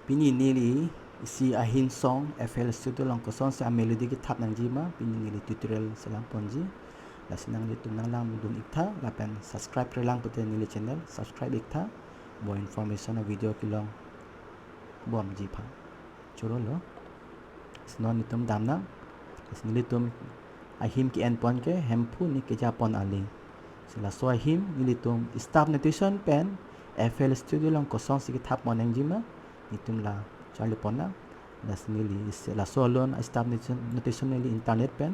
Pini nili isi ahin song FL Studio long ko song sa melody ki thap nang jima pini nili tutorial selang ponji la sinang YouTube nang lang dum ikta la pen subscribe re lang pute nili channel subscribe ikta more information of video ki long bom ji pha choro lo snon nitum damna nili tum ahim ki endpoint ke Hemphu ni Kejapon Aling sila so ahim nili tum start notation pen FL Studio long ko song si ki thap monang jima nitum la Charlie Pona das nili la solon start notation nili internet pen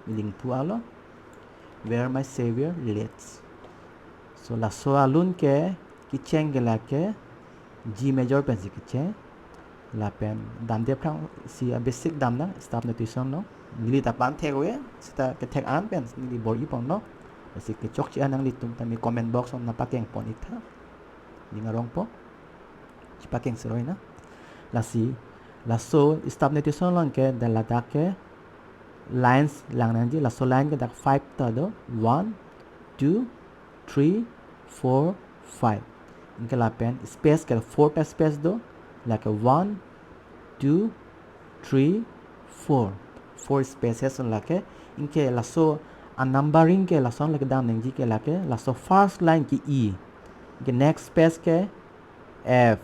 link pu alo where my savior leads so la so alun ke ki cheng gela ke G major pen si ki cheng la pen dam de prang si a basic dam na start notation no nili ta pan thek we sta ke thek an pen nili bor i pon no si ke chok chi anang li tum ta mi comment box on na pakeng pon ik tha ni ngarong po chi pakeng seroi na la si la so start notation long ke da la da ke lines lang nang ji la so line ke dak 5 ta do 1 2 3 4 5 inke la pen space ke 4 pa space do la ke 1 2 3 4 4 spaces on la ke inke la so a numbering ke la so la ke dam nang ji ke la so first line ki e ke next space ke f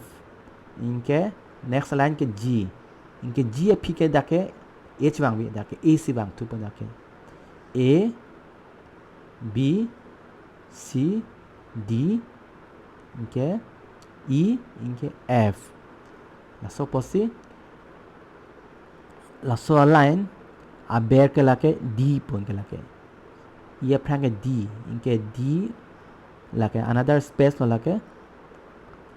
inke next line ke G inke G e p ke dake H bang bi dake A C bang tu pun dake A B C D inke E inke F la so posi la so line a ber ke lake D pun ke lake ye prang ke D inke D lake another space lo lake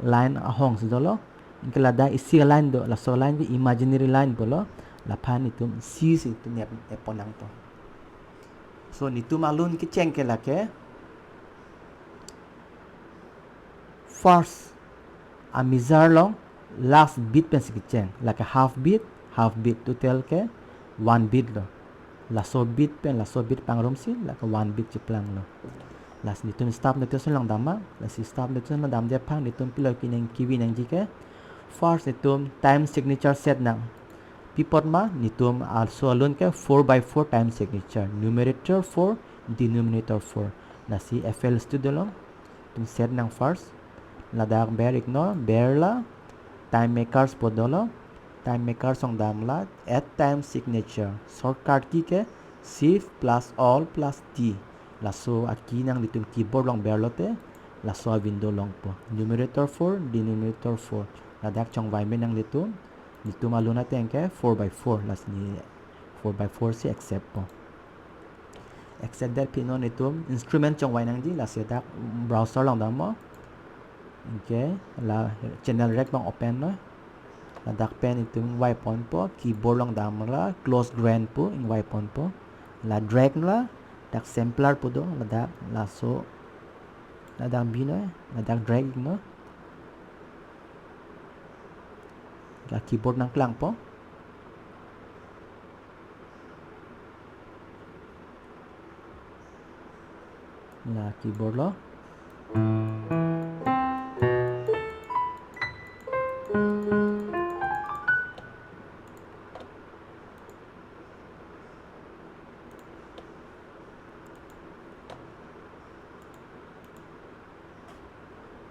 line a hong sidolo inke la da isi line do la so line ki imaginary line bolo la pan itum si si tu ne eponang to so nitum alun ki cheng ke lake first a mizar long last bit pen si ki cheng like a half bit to tell ke 1 bit lo la so bit pen la so bit pangrom si like 1 bit chi plang lo las nitum stop notation long dama la si stop notation long dam de phang nitum pilo ki neng kiwi neng ji ke first nitum time signature set nang pipot ma nitum also alone ke 4 by 4 time signature numerator 4 denominator 4 la si FL Studio long tum set nang first la dak ber ignore ber la time makers podolo time makers song dam la add time signature shortcut ki ke shift plus all plus t la so aki nang litum keyboard long ber lote la so window long po numerator 4 denominator 4 la dak chong vai men nang litum aluna tengke 4 by 4 las ni 4 by 4 si accept po accept that pin on litum instrument chong vai nang ji la se dak browser long dam mo okay la channel rec bang open no la dak pen itum vai pon po keyboard long dam la close grand po in vai pon po la drag la dak sampler po do la dak la so la dak bino la dak drag no la keyboard nang klang po la keyboard lo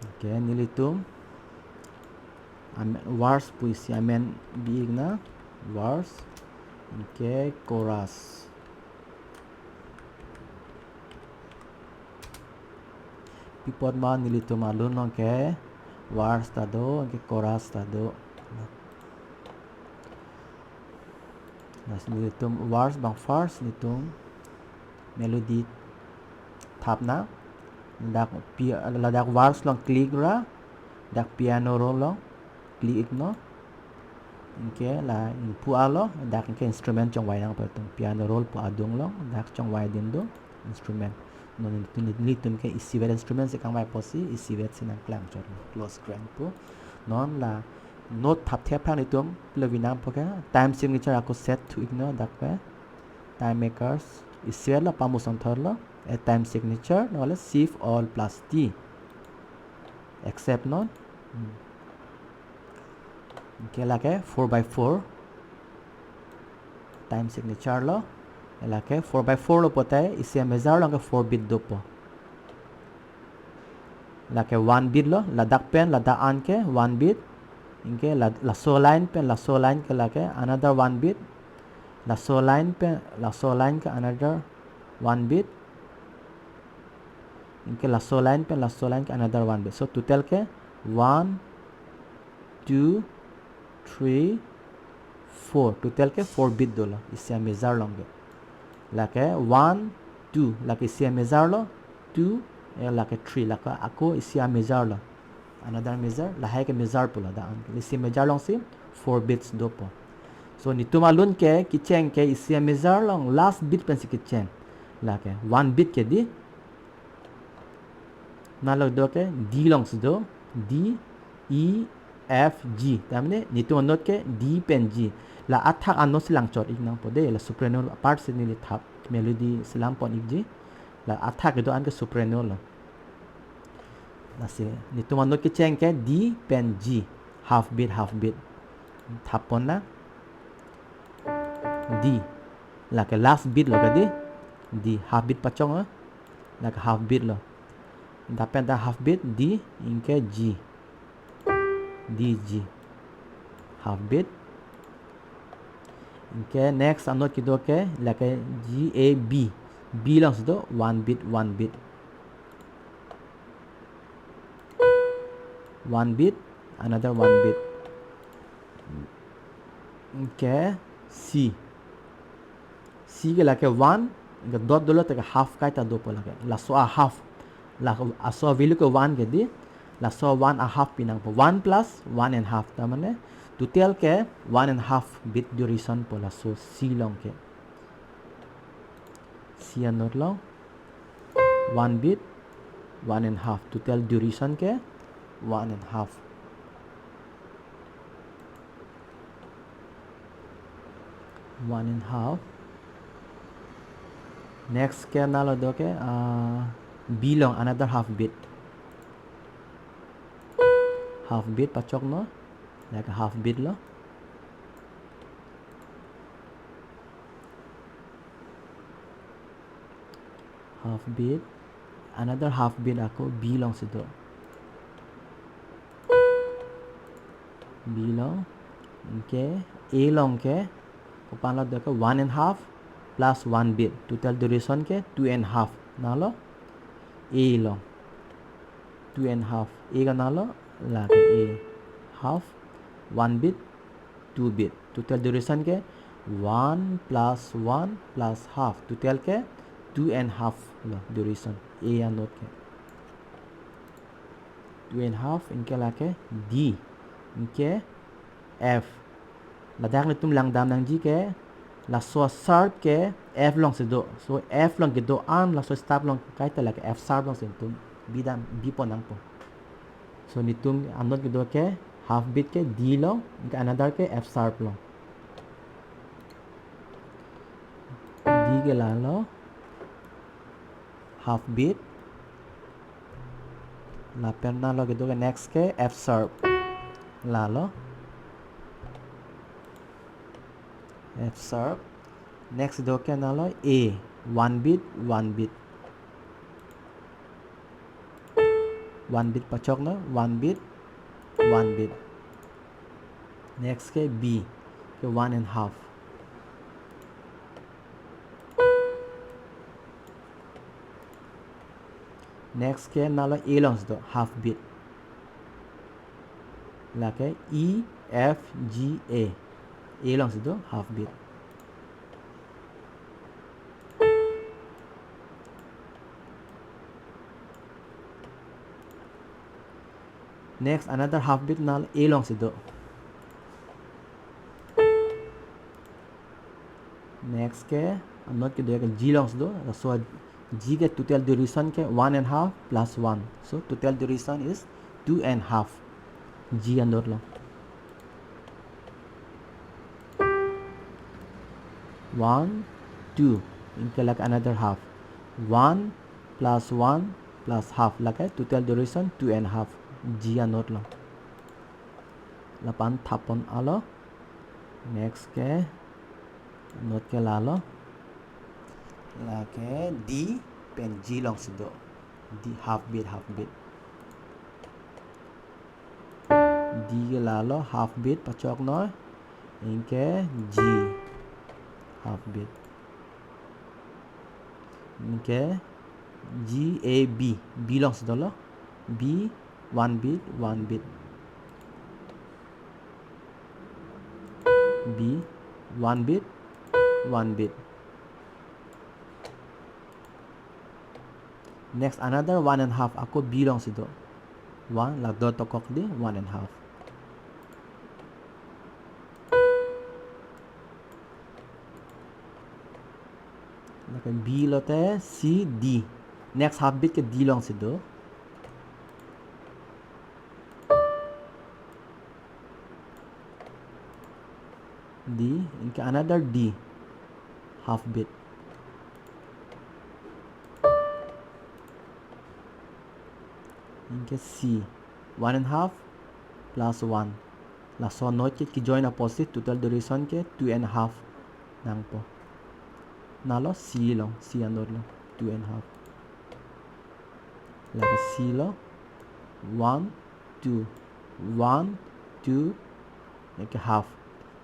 okay nilitum wars puisi amen biig na wars okay chorus pipot ma nilitum alun long ke wars tado okay chorus tado nas nilitum wars bang first nitum melody thap na dak wars long click ra dak piano roll long click no inke la in pu alo dak inke instrument chong wai nang patung piano roll pu adung long dak chong wai din do instrument non ni tum ke isi vet instrument se kang wai posi isi vet sinang klang chor close grand pu non la note thap thep phang ni tum levinam poka time signature ako set to ignore dak pe time makers isi la pamuson thor lo a time signature no la shift all plus t accept non Okay, lake 4/4 time signature lo lake 4/4 lo pote isi measure lo 4 bit do po lake 1 bit lo ladak pen ladak an ke 1 bit inke la so line pen la so line ke lake another 1 bit la so line pen la so line ke another 1 bit inke la so line pen la so line ke another 1 bit so total ke 1 2 3 4 total ke 4 bit do lo isi measure lo lake 1 2 lake isi measure lo 2 lake 3 lake ako isi measure lo another measure lahay ke measure pula da isi measure long si 4 bits do po so ni tumalun ke kicheng ke isi measure long last bit pen si kicheng lake 1 bit ke di nalog do ke d long si do d e f g tamne ni tu note ke d pen g la athak anno silang chot ik nang po de la soprano part se ni li thap melody silang pon ik ji la athak do an ke soprano lo la se ni tu note ke cheng ke d pen g half bit thap pon na d la ke last bit lo ke di d half bit pachong la ke half bit lo da pen da half bit d inke g dg half bit okay next anot kido ke like g a b b lang do 1 bit 1 bit 1 bit another 1 bit okay c ke like 1 ke dot dolo te half kai ta do po like la so a half la so value ke 1 ke di la so 1 a half pinang po 1 plus 1 and half ta mane total ke 1 and half bit duration po la so c long ke c anot long 1 bit 1 and half total duration ke 1 and half next ke nalo do ke b long another half bit pachok no like a half bit lo half bit another half bit ako b long sido b long okay a long ke kupang lo deko 1 and half plus 1 bit total duration ke 2 and half nalo a long 2 and half a ka nalo like a half 1 bit 2 bit total duration ke 1 plus 1 plus half total ke 2 and half lo duration a anot ke 2 and half inke lake d inke f ladak ni tum lang dam nang ji ke la so sharp ke f long se do so f long ke do an la so stop long kai ta lake f sharp long se tum bidam b po nang po so ni tum anot ke do ke half bit ke d long inke another ke f sharp long d ke la lo half bit la perna lo ke do ke next ke f sharp la lo f sharp next do ke na lo a 1 bit 1 bit 1 bit pachok no 1 bit 1 bit next ke b ke 1 and half next ke na lo a long do half bit la ke e f g a long do half bit next another half bit na a long do next ke not ke do g long do so g ke total duration ke 1 and half plus 1 so total duration is 2 and half g andor long 1 2 inke like another half 1 plus 1 plus half like total duration 2 and half g anot long lapan thapon alo next ke note ke lalo la ke D pen G long sido D half beat D ke lalo half beat pachok no inke G half beat inke G A B B long sido lo B one beat B one beat next another 1.5 ako B long sido 1 la dot tokok di 1.5 like B lote C D next half beat ke D long sido D inke another D half beat inke C 1.5 plus 1 la so note ke join opposite total duration ke 2.5 nang po nalo C long C anor long 2.5 like C lo 1 2 1 2 like half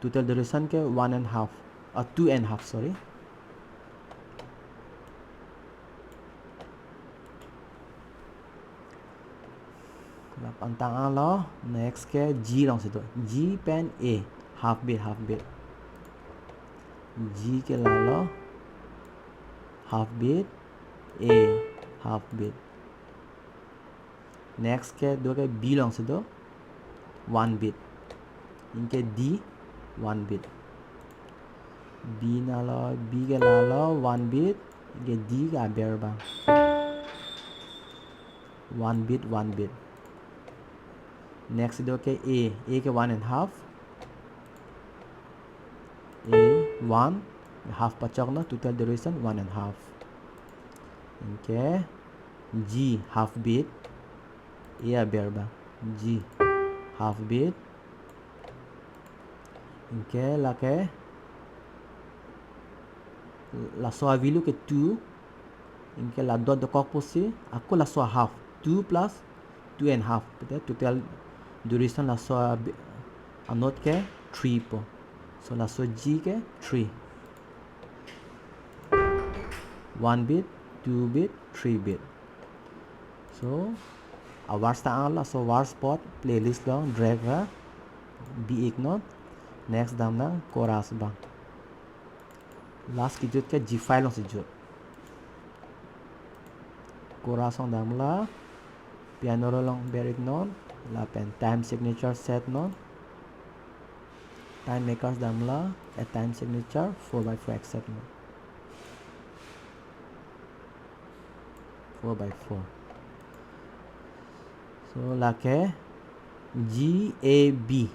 total duration ke 1.5 2.5 sorry pantang lo next ke G long situ G pen A half beat G ke lalo half beat A half beat next ke do ke B long situ 1 beat inke D 1 beat B nalo B ke lalo 1 beat ke D ke aber bang 1 beat next do ke A ke 1.5 A 1 half pachok no total duration 1.5 inke G half beat A aber bang G half beat inke lake la so avilu ke 2 inke la dot de kok posi aku la so half 2 plus 2.5 betul total duration la so anot ke 3 po so la so G ke 3 1 beat 2 beat 3 beat so awar sta ala so war spot playlist long drag ha B ignore next dam na chorus bang last ki jut ke G5 long si jut chorus on dam la piano long berik non la pen time signature set non time makers dam la a time signature 4x4 accept non 4x4 so la ke G A B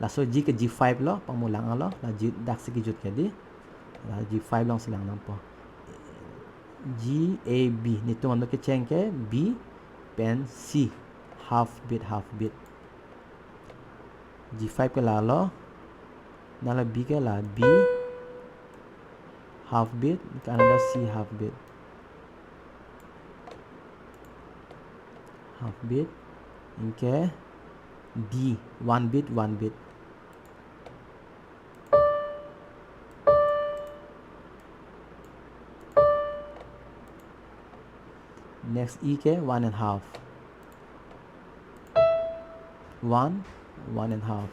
la so G ke G5 lo pamulang lo la G dak si jut ke di la G5 long silang nampo G A B nito ano ke cheng ke B pen C half beat G5 ke la lo nala B ke la B half beat ke another C half beat inke D 1 beat next E ke 1.5 1.5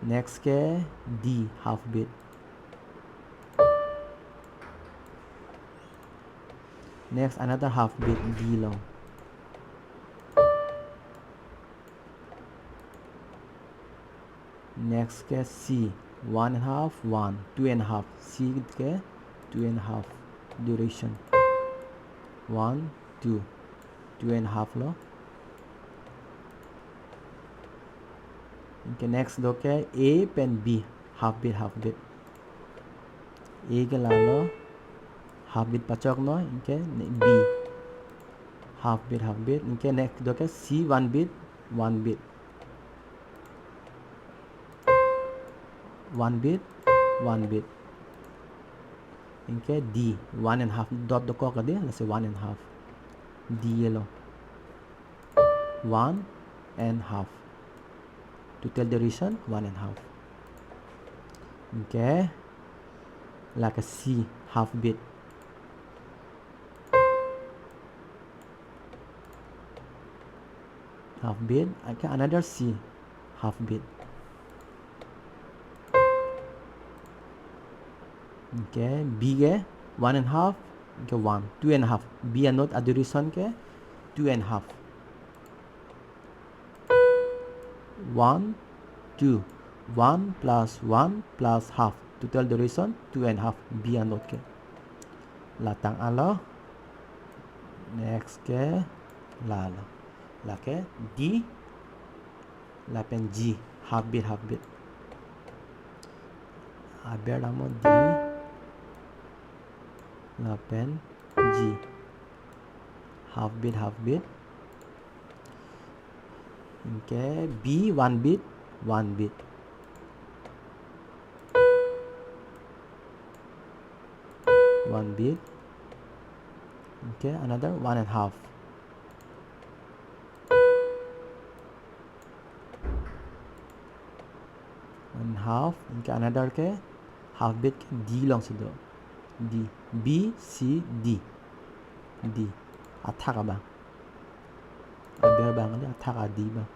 next ke D half beat next another half beat D long next ke C 1.5 1 2.5 C ke 2.5 duration 1 2 2.5 lo okay next do ke A pen B half beat A ke lalo half beat pachok no okay B half beat okay next do ke C 1 beat 1 bit 1 bit. Okay, D 1.5 dot the cock adi, let's say 1.5. D yellow 1.5. To tell the reason 1.5. Okay, like a C half bit. Half bit. Okay, another C half bit. Okay, B ke 1.5 ke 1 2.5. B not addition ke 2.5. 1 2 1 plus 1 plus half. Total duration 2.5. B not ke latang alo. Next ke la ke D la pen G half bit half bit. Aber namo D la pen G half bit half bit. Okay, B 1 bit 1 bit. One bit. Okay, another 1.5. 1.5. Okay, another ke half bit ke D long sido. D B C D D attack bang. Aber bang ni attack D bang.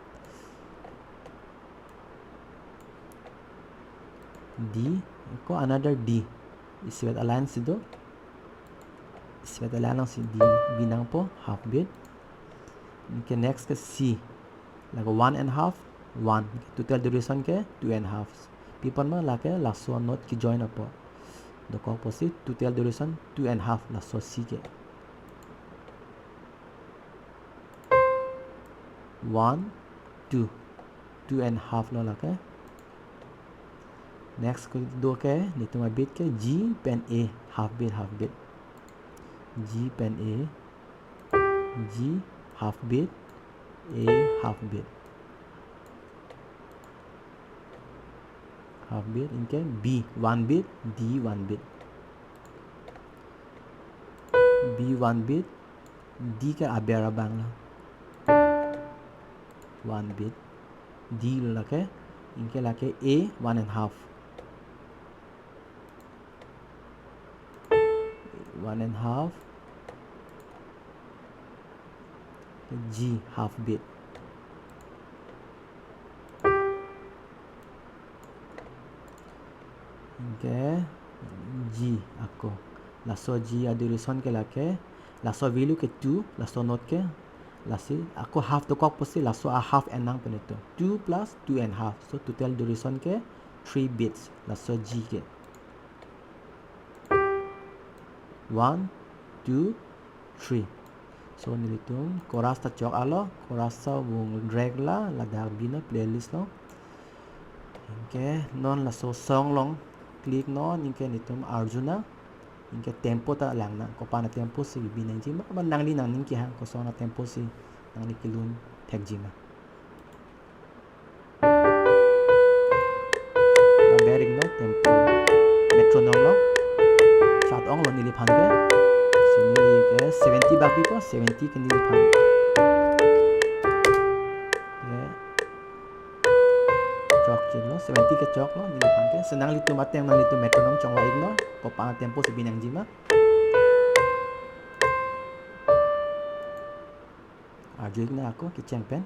D ko another D. Iswet align sido. Iswet align lang si D binang po half bit. Okay, next ke C like 1.5 1. Total duration ke 2.5. People ma la ke la so not ki join up. The composite total duration 2.5 la so C ke 1 2 2.5 lo la ke. Next ke do ke ni tu ma bit ke G pen A half bit half bit. G pen A G half bit A half bit. Half bit okay. B 1 bit D 1 bit. B 1 bit D ke abera bang la 1 bit. D la ke inke la ke A 1.5. 1.5 G half bit. Okay, G ako laso G addition ke lake laso value ke 2 laso not ke lasi ako half the cock posi laso a half enang penito 2 plus 2.5. So total duration ke 3 bits laso G ke 1 2 3. So nilitung koras ta chok alo koras sa wong drag la dar bina playlist lo. Okay, non laso song long click non inke nitum Arjuna inke tempo ta lang na ko pa na tempo si binang jima ba nang li nang ninki ha ko so na tempo si nang ni kilun tag jima na bering no tempo metronome lo chat ong lo nili phan ke sini ke 70 babi ko 70 ke nili phan chok chin lo 70 ke chok lo nili phan ke senang litu mateng nang litu metronome chong la igno ko pa na tempo si binang jima Arjun na ako kicheng pen.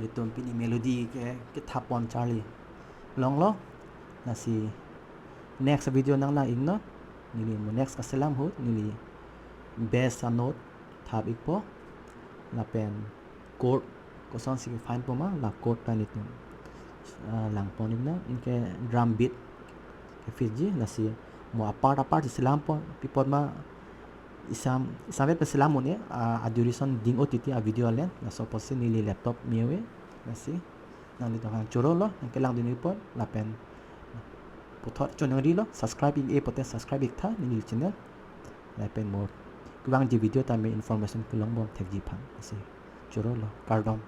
litum pini melody ke Kejapon Charlie long lo là si next video nang lang igno nili mo next kaselam hut nili bass note thap ikpo la pen chord ko son si fine po ma la chord ta nitum lang po nigna inke drum beat ke fiji la si mo apart selam po pipod ma isam pe selam ne a duration ding ott a video len la so posin nili laptop miwe la si nang dito kan choro lo ke lang din ipod la pen puthot chonang ri lo subscribe e pote subscribe ik tha nili channel la pen mo kuwang di video ta me information kulong bom thek ji phang si choro lo cardom